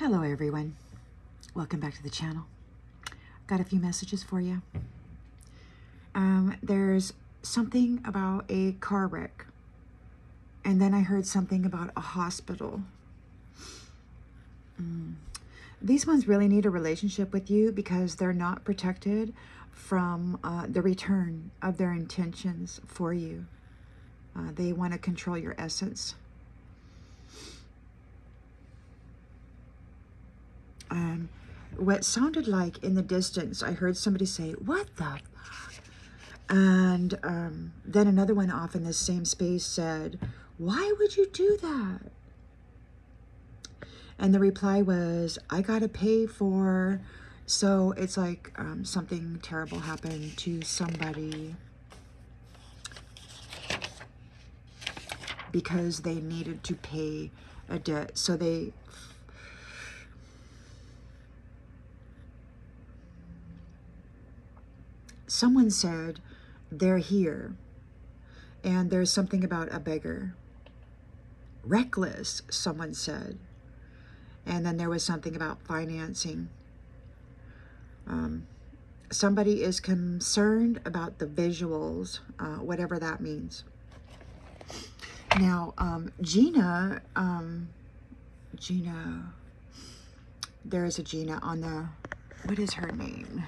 Hello everyone, welcome back to the channel. Got a few messages for you. There's something about a car wreck, and then I heard something about a hospital. These ones really need a relationship with you because they're not protected from the return of their intentions for you. They want to control your essence. What sounded like in the distance, I heard somebody say, "What the fuck?" And then another one off in the same space said, "Why would you do that?" And the reply was, "I gotta pay for..." So it's like something terrible happened to somebody because they needed to pay a debt. So someone said they're here, and there's something about a beggar. Reckless, someone said. And then there was something about financing. Somebody is concerned about the visuals, whatever that means. Now, Gina, there is a Gina on the, what is her name?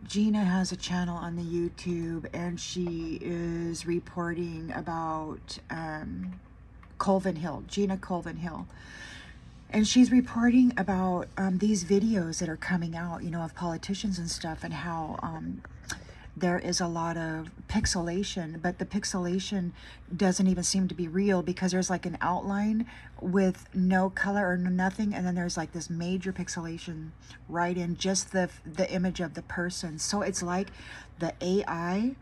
Gina has a channel on the YouTube, and she is reporting about Colvin Hill, Gina Colvin Hill. And she's reporting about these videos that are coming out, you know, of politicians and stuff, and how there is a lot of pixelation, but the pixelation doesn't even seem to be real because there's like an outline with no color or nothing, and then there's like this major pixelation right in just the image of the person. So it's like the AI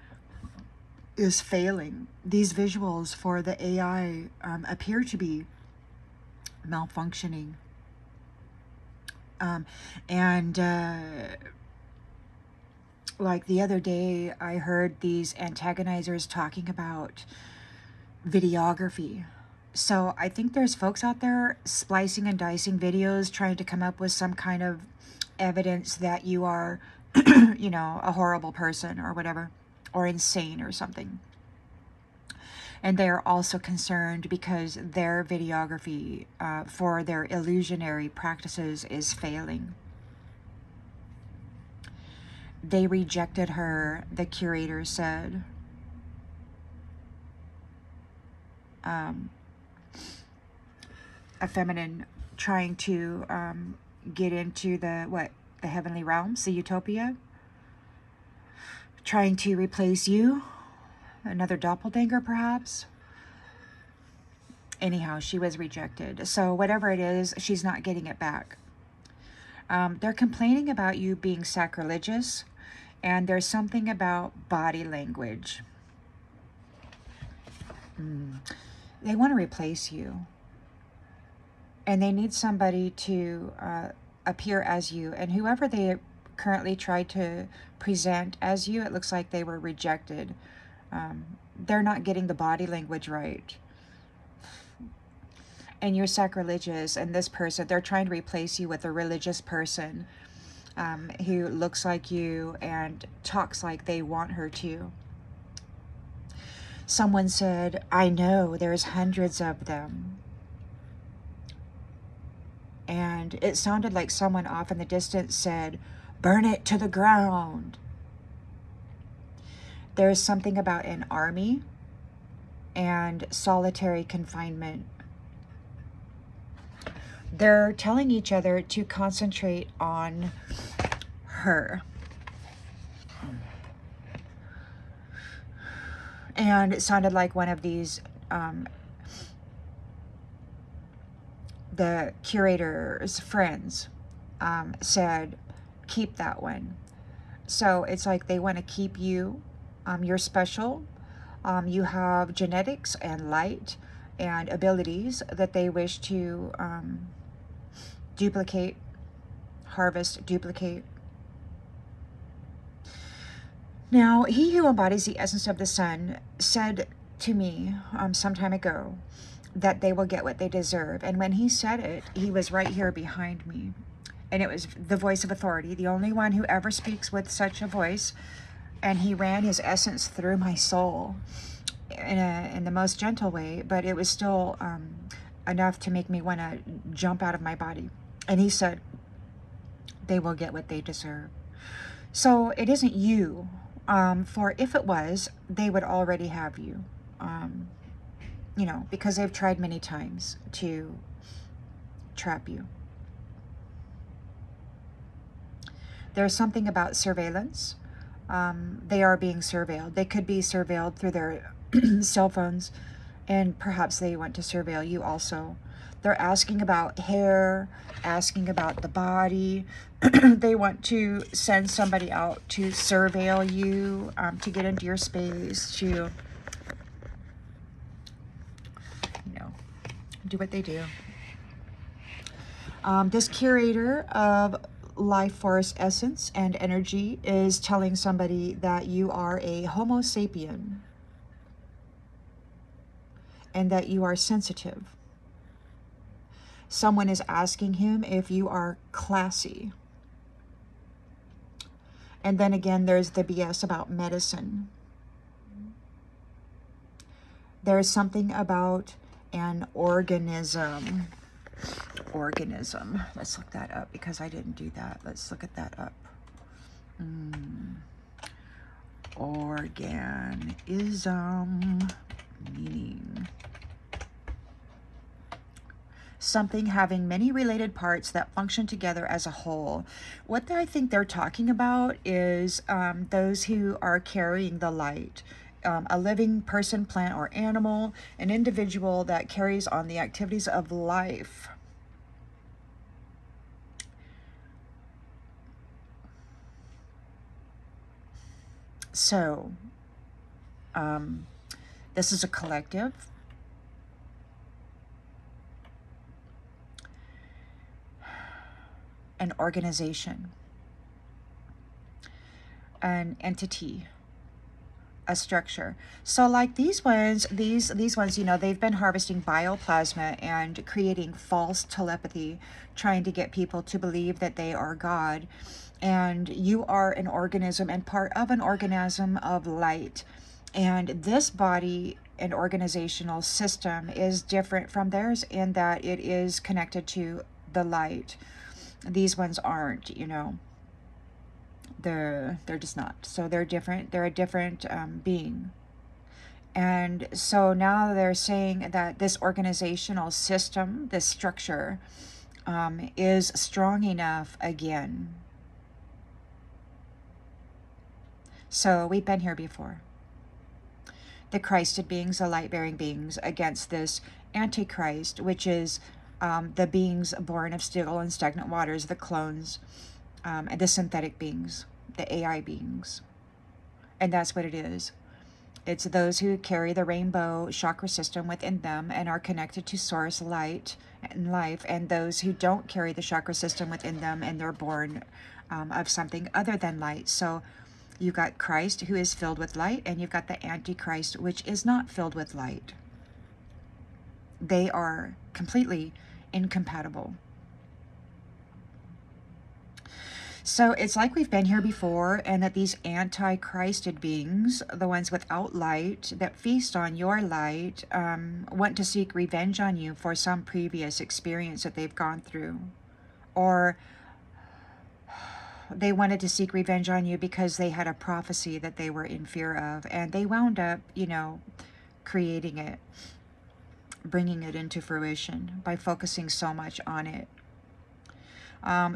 is failing. These visuals for the AI appear to be malfunctioning. Like the other day, I heard these antagonizers talking about videography. So I think there's folks out there splicing and dicing videos, trying to come up with some kind of evidence that you are, you know, a horrible person or whatever, or insane or something. And they're also concerned because their videography for their illusionary practices is failing. They rejected her, the curator said. A feminine trying to get into the heavenly realms, the utopia. Trying to replace you. Another doppelganger, perhaps. Anyhow, she was rejected. So whatever it is, she's not getting it back. They're complaining about you being sacrilegious, and there's something about body language. They want to replace you, and they need somebody to appear as you, and whoever they currently try to present as you, it looks like they were rejected. They're not getting the body language right. And you're sacrilegious, and this person, they're trying to replace you with a religious person who looks like you and talks like they want her to. Someone said, "I know there's hundreds of them." And it sounded like someone off in the distance said, "Burn it to the ground." There's something about an army and solitary confinement. They're telling each other to concentrate on her. And it sounded like one of these, the curator's friends said, "Keep that one." So it's like they want to keep you. You're special. You have genetics and light and abilities that they wish to duplicate, harvest, duplicate. Now, he who embodies the essence of the sun said to me some time ago that they will get what they deserve. And when he said it, he was right here behind me. And it was the voice of authority, the only one who ever speaks with such a voice. And he ran his essence through my soul in the most gentle way, but it was still enough to make me want to jump out of my body. And he said, they will get what they deserve. So it isn't you, for if it was, they would already have you, you know, because they've tried many times to trap you. There's something about surveillance. They are being surveilled. They could be surveilled through their cell phones, and perhaps they want to surveil you also. They're asking about hair, asking about the body. They want to send somebody out to surveil you, to get into your space, to, you know, do what they do. This curator of life force essence and energy is telling somebody that you are a Homo sapien and that you are sensitive. Someone is asking him if you are classy. And then again, there's the BS about medicine. There's something about an organism. Organism. Let's look that up because I didn't do that. Let's look at that up. Organism meaning. Something having many related parts that function together as a whole. What I think they're talking about is those who are carrying the light. A living person, plant, or animal, an individual that carries on the activities of life. So, this is a collective. An organization. An entity. A structure. So like these ones, you know, they've been harvesting bioplasma and creating false telepathy, trying to get people to believe that they are God. And you are an organism and part of an organism of light. And this body and organizational system is different from theirs in that it is connected to the light. These ones aren't, you know. They're just not. So they're different. They're a different being. And so now they're saying that this organizational system, this structure, is strong enough again. So we've been here before. The Christed beings, the light-bearing beings, against this Antichrist, which is the beings born of still and stagnant waters, the clones, and the synthetic beings, the AI beings. And that's what it is. It's those who carry the rainbow chakra system within them and are connected to source, light, and life, and those who don't carry the chakra system within them and they're born of something other than light. So you've got Christ, who is filled with light, and you've got the Antichrist, which is not filled with light. They are completely incompatible. So it's like we've been here before, and that these anti-Christed beings, the ones without light, that feast on your light, want to seek revenge on you for some previous experience that they've gone through. Or they wanted to seek revenge on you because they had a prophecy that they were in fear of, and they wound up, you know, creating it, bringing it into fruition by focusing so much on it.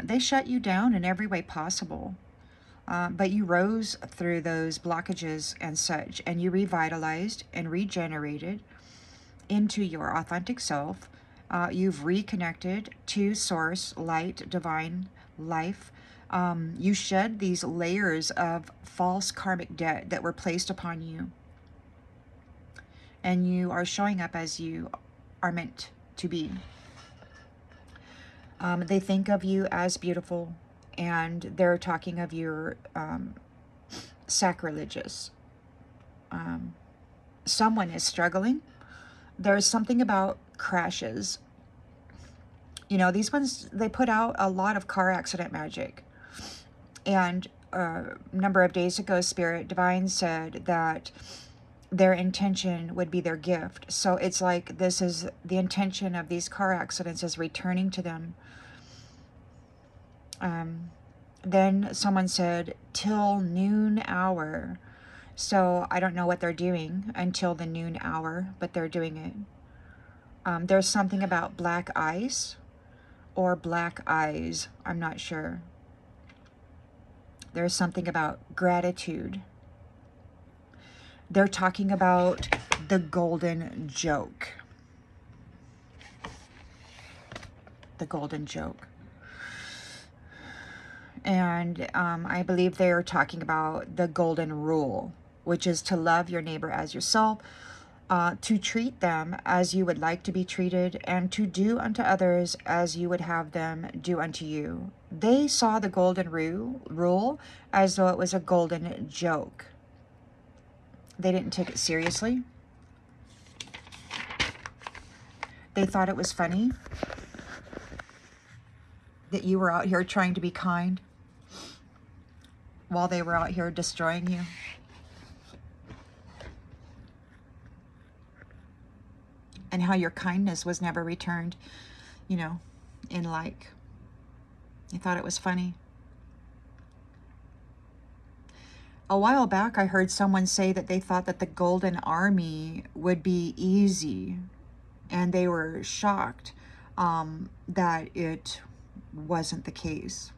They shut you down in every way possible, but you rose through those blockages and such, and you revitalized and regenerated into your authentic self. You've reconnected to source, light, divine life. You shed these layers of false karmic debt that were placed upon you, and you are showing up as you are meant to be. They think of you as beautiful, and they're talking of your sacrilegious. Someone is struggling. There's something about crashes. You know, these ones, they put out a lot of car accident magic. And a number of days ago, Spirit Divine said that their intention would be their gift. So it's like this is the intention of these car accidents is returning to them. Then someone said, till noon hour. So I don't know what they're doing until the noon hour, but they're doing it. There's something about black ice or black eyes. I'm not sure. There's something about gratitude. They're talking about the golden joke. The golden joke. And I believe they are talking about the golden rule, which is to love your neighbor as yourself, to treat them as you would like to be treated, and to do unto others as you would have them do unto you. They saw the golden rule as though it was a golden joke. They didn't take it seriously. They thought it was funny that you were out here trying to be kind while they were out here destroying you. And how your kindness was never returned, you know, in like. You thought it was funny. A while back, I heard someone say that they thought that the Golden Army would be easy. And they were shocked that it wasn't the case.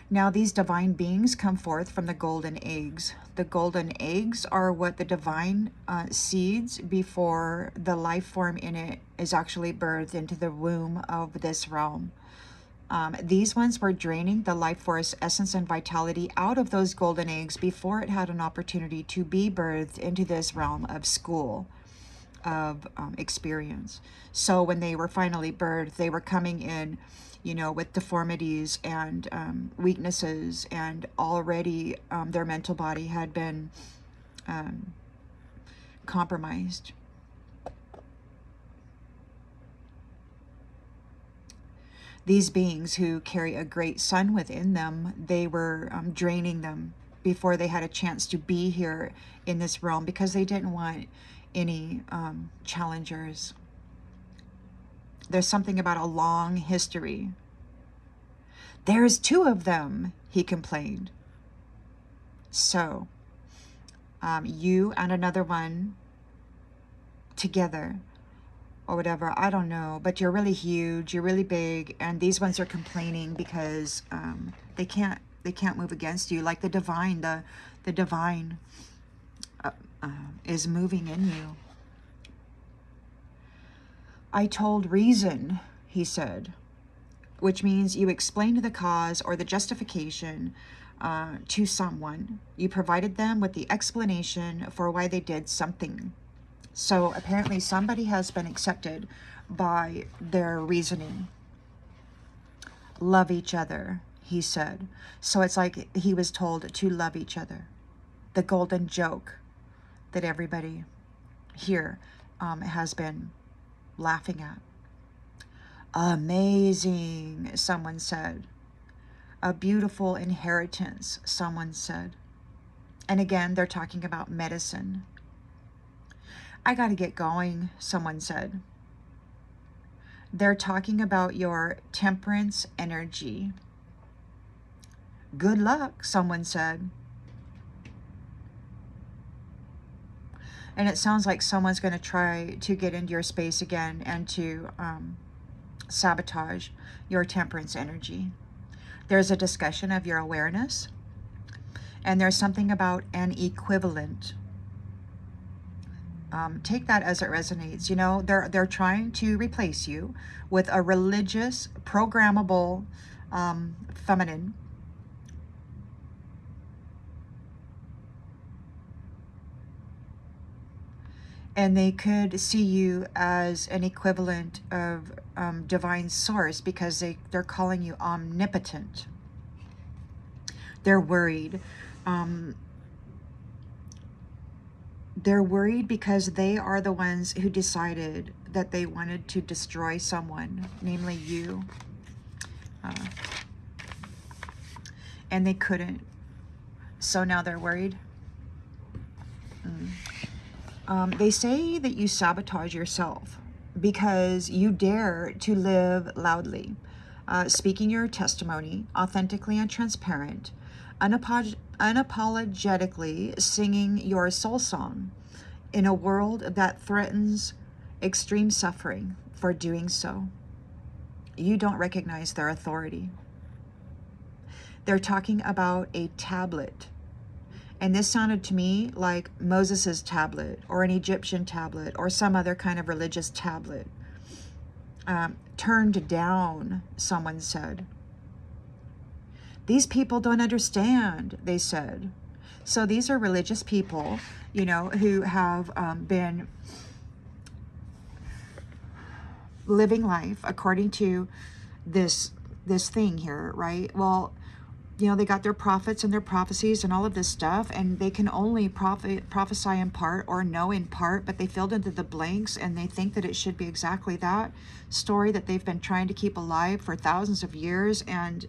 Now, these divine beings come forth from the golden eggs. The golden eggs are what the divine seeds before the life form in it is actually birthed into the womb of this realm. These ones were draining the life force, essence, and vitality out of those golden eggs before it had an opportunity to be birthed into this realm of school, of experience. So when they were finally birthed, they were coming in, you know, with deformities and weaknesses, and already their mental body had been compromised. These beings who carry a great sun within them, they were draining them before they had a chance to be here in this realm, because they didn't want any challengers. There's something about a long history. There's 2 of them, he complained. So, you and another one together, or whatever, I don't know, but you're really huge, you're really big, and these ones are complaining because they can't move against you. Like the divine, the divine is moving in you. I told reason, he said, which means you explained the cause or the justification to someone. You provided them with the explanation for why they did something. So apparently somebody has been accepted by their reasoning. Love each other, he said. So it's like he was told to love each other. The golden joke that everybody here has been laughing at. Amazing, someone said. A beautiful inheritance, someone said. And again, they're talking about medicine. I got to get going, someone said. They're talking about your temperance energy. Good luck, someone said. And it sounds like someone's going to try to get into your space again and to sabotage your temperance energy. There's a discussion of your awareness, and there's something about an equivalent. Take that as it resonates. You know, they're trying to replace you with a religious, programmable feminine. And they could see you as an equivalent of divine source, because they're calling you omnipotent. They're worried. They're worried because they are the ones who decided that they wanted to destroy someone, namely you. And they couldn't. So now they're worried. They say that you sabotage yourself because you dare to live loudly, speaking your testimony, authentically and transparent, unapologetically singing your soul song in a world that threatens extreme suffering for doing so. You don't recognize their authority. They're talking about a tablet. And this sounded to me like Moses's tablet or an Egyptian tablet or some other kind of religious tablet. Turned down, someone said. These people don't understand, they said. So these are religious people, you know, who have been living life according to this thing here, right? Well, you know, they got their prophets and their prophecies and all of this stuff, and they can only prophesy in part or know in part, but they filled into the blanks, and they think that it should be exactly that story that they've been trying to keep alive for thousands of years, and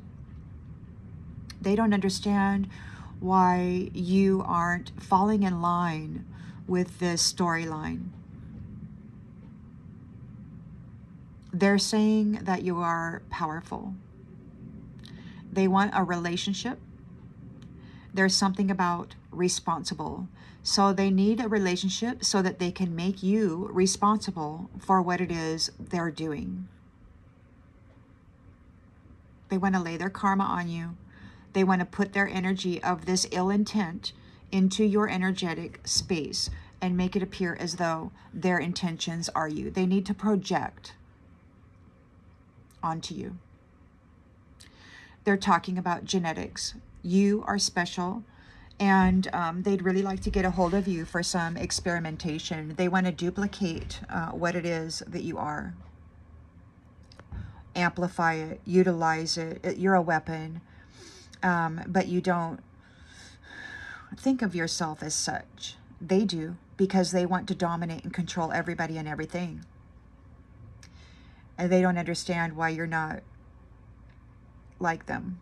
they don't understand why you aren't falling in line with this storyline. They're saying that you are powerful. They want a relationship. There's something about responsible. So they need a relationship so that they can make you responsible for what it is they're doing. They want to lay their karma on you. They want to put their energy of this ill intent into your energetic space and make it appear as though their intentions are you. They need to project onto you. They're talking about genetics. You are special, and they'd really like to get a hold of you for some experimentation. They want to duplicate what it is that you are. Amplify it, utilize it. You're a weapon, but you don't think of yourself as such. They do, because they want to dominate and control everybody and everything. And they don't understand why you're not like them.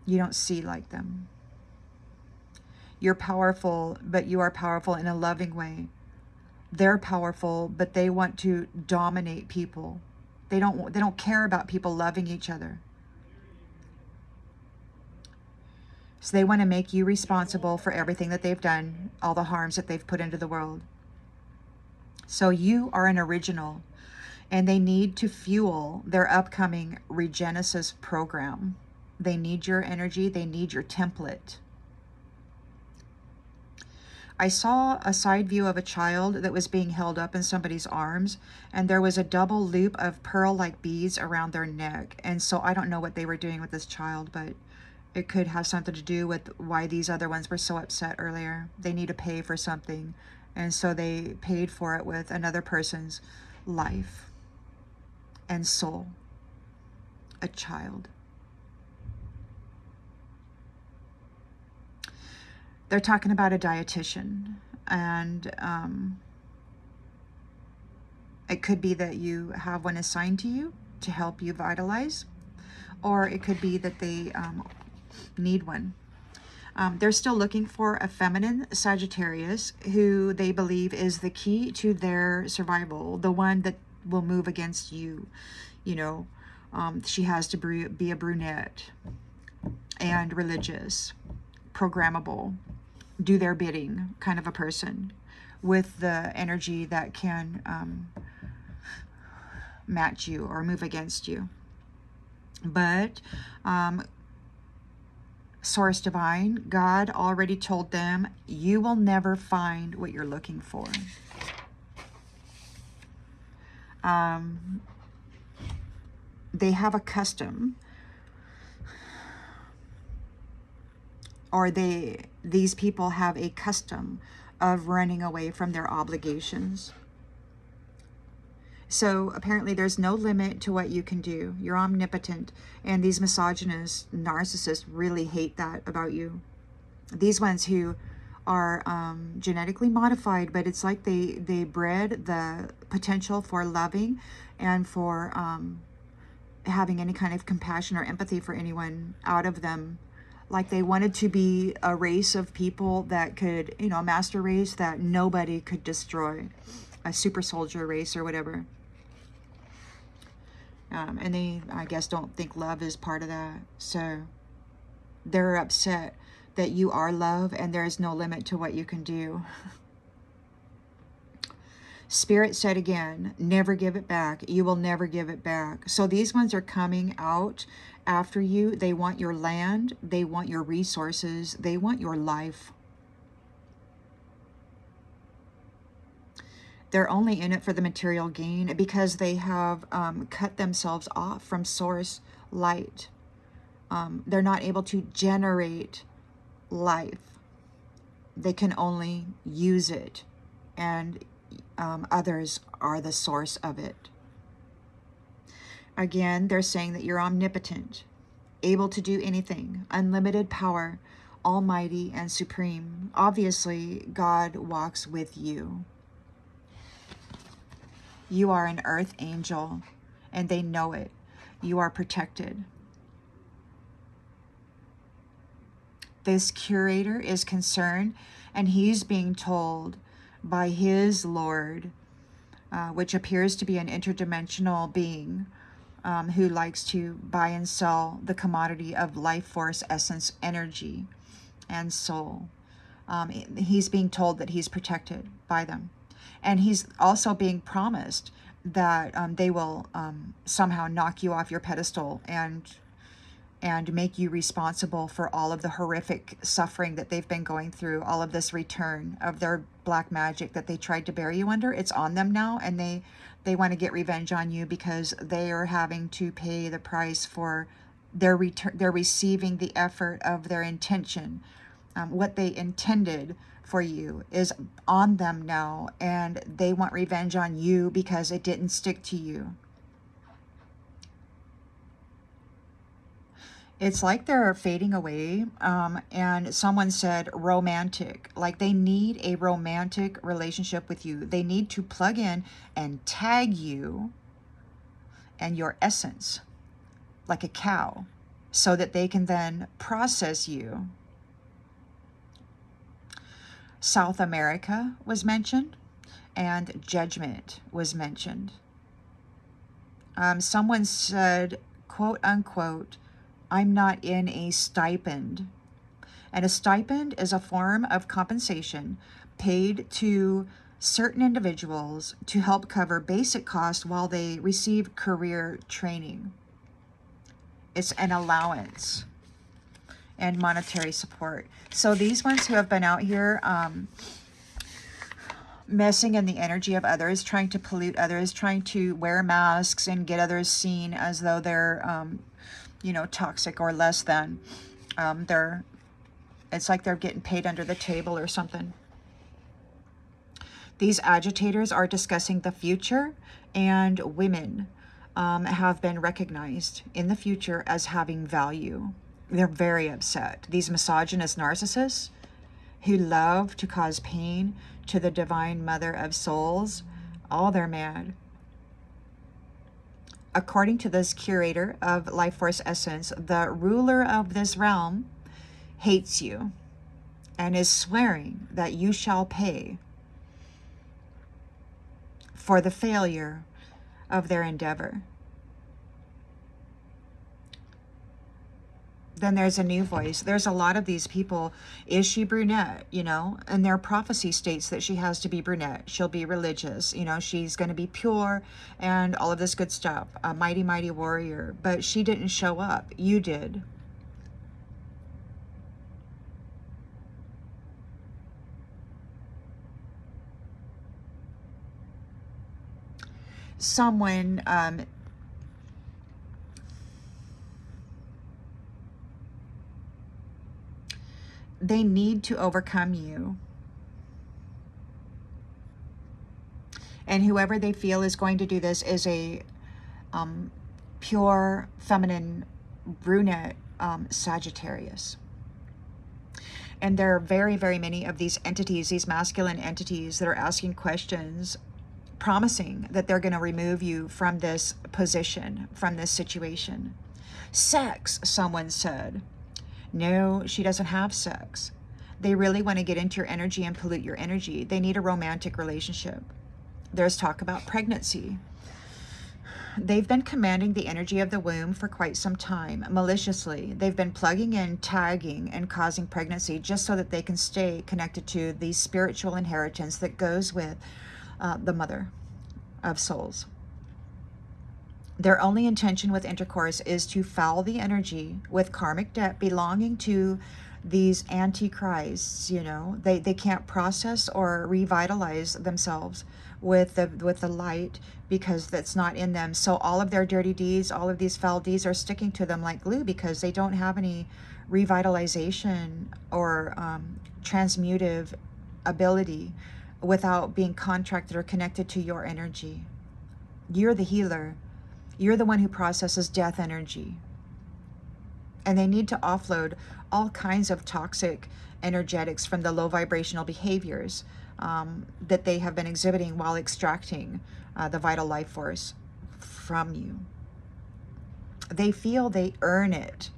You don't see like them. You're powerful, but you are powerful in a loving way. They're powerful, but they want to dominate people. They don't care about people loving each other. So they want to make you responsible for everything that they've done, all the harms that they've put into the world. So you are an original, and they need to fuel their upcoming Regenesis program. They need your energy. They need your template. I saw a side view of a child that was being held up in somebody's arms, and there was a double loop of pearl-like beads around their neck. And so I don't know what they were doing with this child, but it could have something to do with why these other ones were so upset earlier. They need to pay for something, and so they paid for it with another person's life and soul. A child. They're talking about a dietitian, and it could be that you have one assigned to you to help you vitalize, or it could be that they need one. They're still looking for a feminine Sagittarius who they believe is the key to their survival, the one that will move against you. You know, she has to be a brunette and religious, programmable, do their bidding kind of a person with the energy that can match you or move against you. But Source Divine, God already told them, you will never find what you're looking for. They have a custom, or these people have a custom of running away from their obligations. So apparently there's no limit to what you can do. You're omnipotent, and these misogynist narcissists really hate that about you. These ones who are genetically modified, but it's like they bred the potential for loving and for having any kind of compassion or empathy for anyone out of them. Like they wanted to be a race of people that could, you know, a master race that nobody could destroy, a super soldier race or whatever. And they, I guess, don't think love is part of that. So they're upset that you are love and there is no limit to what you can do. Spirit said again, never give it back. You will never give it back. So these ones are coming out after you. They want your land. They want your resources. They want your life. They're only in it for the material gain because they have cut themselves off from source light. They're not able to generate life. They can only use it, and others are the source of it. Again, they're saying that you're omnipotent, able to do anything, unlimited power, almighty and supreme. Obviously, God walks with you. You are an earth angel, and they know it. You are protected. This curator is concerned, and he's being told by his Lord, which appears to be an interdimensional being who likes to buy and sell the commodity of life force, essence, energy, and soul. He's being told that he's protected by them. And he's also being promised that they will somehow knock you off your pedestal and make you responsible for all of the horrific suffering that they've been going through, all of this return of their black magic that they tried to bury you under. It's on them now, and they want to get revenge on you because they are having to pay the price for their return. They're receiving the effort of their intention. What they intended for you is on them now, and they want revenge on you because it didn't stick to you. It's like they're fading away, and someone said romantic, like they need a romantic relationship with you. They need to plug in and tag you and your essence like a cow so that they can then process you. South America was mentioned, and judgment was mentioned. Someone said, quote unquote, I'm not in a stipend. And a stipend is a form of compensation paid to certain individuals to help cover basic costs while they receive career training. It's an allowance and monetary support. So these ones who have been out here messing in the energy of others, trying to pollute others, trying to wear masks and get others seen as though they're toxic or less than. It's like they're getting paid under the table or something. These agitators are discussing the future, and women have been recognized in the future as having value. They're very upset. These misogynist narcissists who love to cause pain to the divine mother of souls, they're mad. According to this curator of life force essence, the ruler of this realm hates you and is swearing that you shall pay for the failure of their endeavor. Then there's a new voice. There's a lot of these people. Is she brunette? And their prophecy states that she has to be brunette. She'll be religious. She's going to be pure and all of this good stuff. A mighty, mighty warrior. But she didn't show up. You did. Someone they need to overcome you. And whoever they feel is going to do this is a pure feminine brunette Sagittarius. And there are very, very many of these entities, these masculine entities, that are asking questions, promising that they're going to remove you from this position, from this situation. Sex, someone said. No, she doesn't have sex. They really want to get into your energy and pollute your energy. They need a romantic relationship. There's talk about pregnancy. They've been commanding the energy of the womb for quite some time, maliciously. They've been plugging in, tagging, and causing pregnancy just so that they can stay connected to the spiritual inheritance that goes with the mother of souls. Their only intention with intercourse is to foul the energy with karmic debt belonging to these antichrists. You know, they can't process or revitalize themselves with the light, because that's not in them. So all of their dirty deeds, all of these foul deeds are sticking to them like glue, because they don't have any revitalization or transmutive ability without being contracted or connected to your energy. You're the healer. You're the one who processes death energy. And they need to offload all kinds of toxic energetics from the low vibrational behaviors that they have been exhibiting while extracting the vital life force from you. They feel they earn it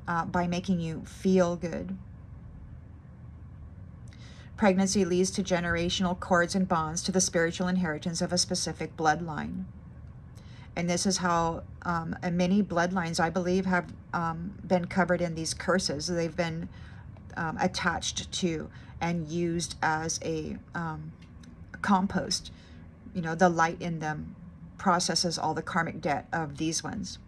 by making you feel good. Pregnancy leads to generational cords and bonds to the spiritual inheritance of a specific bloodline. And this is how many bloodlines, I believe, have been covered in these curses. They've been attached to and used as a compost. You know, the light in them processes all the karmic debt of these ones.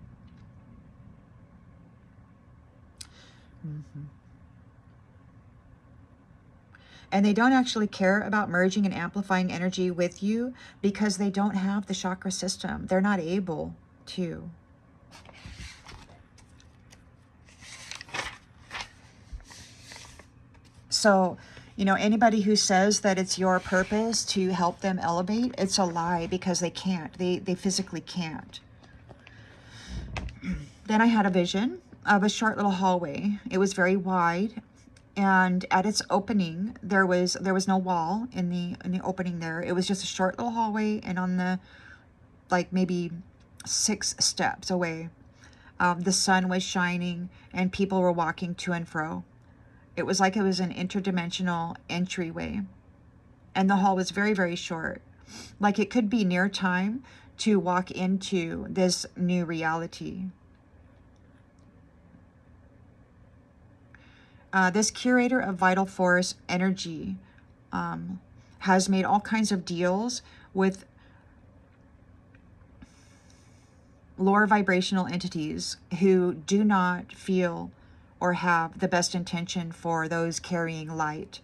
And they don't actually care about merging and amplifying energy with you because they don't have the chakra system. They're not able to. So, you know, anybody who says that it's your purpose to help them elevate, it's a lie, because they can't. They physically can't. Then I had a vision of a short little hallway. It was very wide. And at its opening, there was no wall in the opening there. It was just a short little hallway, and on the, like, maybe 6 steps away, the sun was shining and people were walking to and fro. It was like it was an interdimensional entryway. And the hall was very, very short. Like it could be near time to walk into this new reality. This curator of vital force energy has made all kinds of deals with lower vibrational entities who do not feel or have the best intention for those carrying light.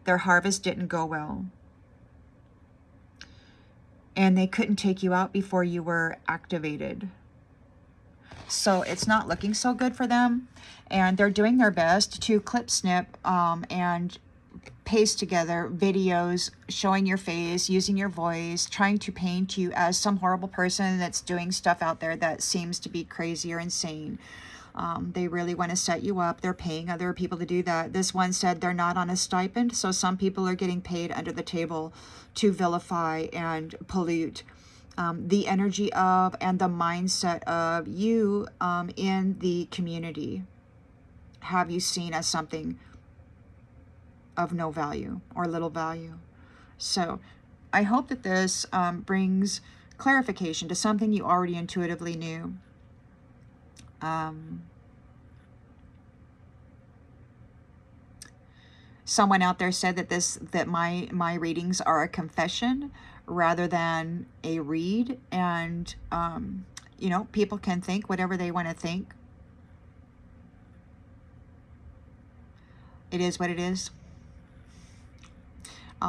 Their harvest didn't go well. And they couldn't take you out before you were activated. So it's not looking so good for them, and they're doing their best to clip snip and paste together videos showing your face, using your voice, trying to paint you as some horrible person that's doing stuff out there that seems to be crazy or insane. They really want to set you up. They're paying other people to do that. This one said they're not on a stipend, so some people are getting paid under the table to vilify and pollute the energy of and the mindset of you in the community. Have you seen as something of no value or little value? So I hope that this brings clarification to something you already intuitively knew. Someone out there said that my readings are a confession rather than a read, and you know, people can think whatever they want to think. It is what it is.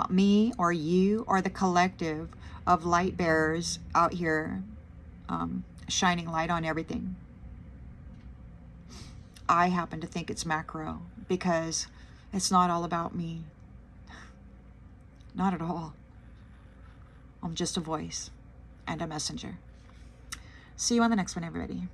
Me or you or the collective of light bearers out here shining light on everything. I happen to think it's macro, because it's not all about me. Not at all. I'm just a voice and a messenger. See you on the next one, everybody.